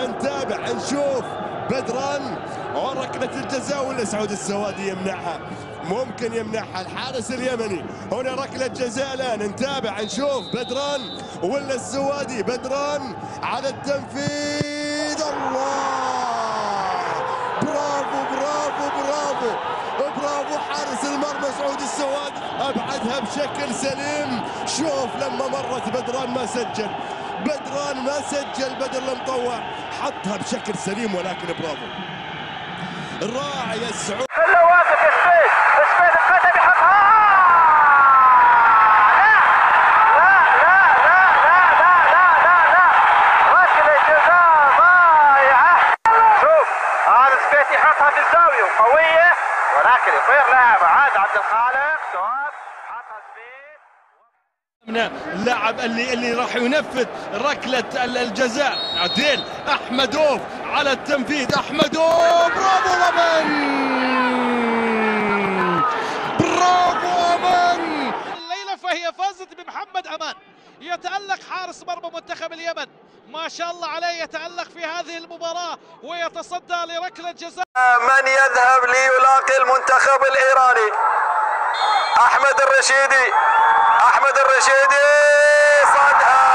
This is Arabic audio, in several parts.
نتابع نشوف بدران وركلة الجزاء ولا سعود السوادي يمنعها. ممكن يمنعها الحارس اليمني. هنا ركلة جزاء الآن نتابع نشوف بدران ولا السوادي. بدران على التنفيذ. الله، برافو برافو برافو برافو حارس المرمى سعود السوادي، ابعدها بشكل سليم. شوف لما مرت بدران ما سجل، بدران ما سجل بدر المطوع، حطها بشكل سليم ولكن برافو راعي السعود. هلا واقف سبيد القدم يحطها. لا ركلة جزاء ضايعة. شوف هذا سبيد يحطها في الزاوية وقوية، ولكن يطير لاعب عاد عبد الخالق شوف حطها سبيد. اللاعب اللي راح ينفذ ركلة الجزاء عديل أحمدوف على التنفيذ. أحمدوف برافو أمن، برافو أمن. الليلة فهي فازت بمحمد أمان، يتألق حارس مرمى منتخب اليمن ما شاء الله عليه، يتألق في هذه المباراة ويتصدى لركلة جزاء. من يذهب ليلاقي المنتخب الإيراني؟ أحمد الرشيدي. أحمد الرشيدي صدها.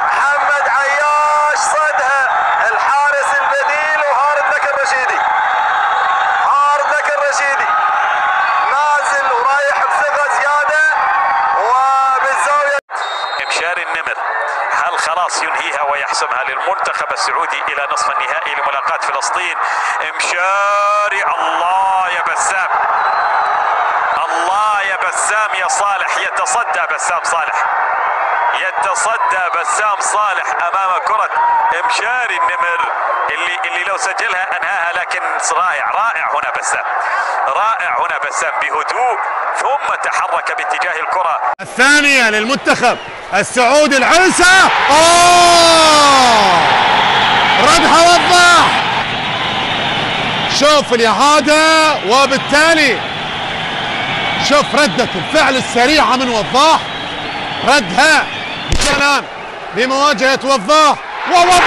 محمد عياش صدها. الحارس البديل وهارد لك الرشيدي. هارد لك الرشيدي نازل ورايح بثقة زيادة وبالزاوية. مشاري النمر هل خلاص ينهيها ويحسمها للمنتخب السعودي إلى نصف النهائي لملاقاة فلسطين؟ مشاري، الله يا بسام، الله يا بسام يا صالح. يتصدى بسام صالح، يتصدى بسام صالح امام كرة مشاري النمر اللي لو سجلها انهاها، لكن رائع هنا بسام، رائع هنا بسام بهدوء، ثم تحرك باتجاه الكرة. الثانية للمنتخب السعودي العنسة. ردها وضح. شوف الإعادة وبالتالي شوف ردة الفعل السريعة من وضاح، ردها بسلام لمواجهة وضاح. ووضاح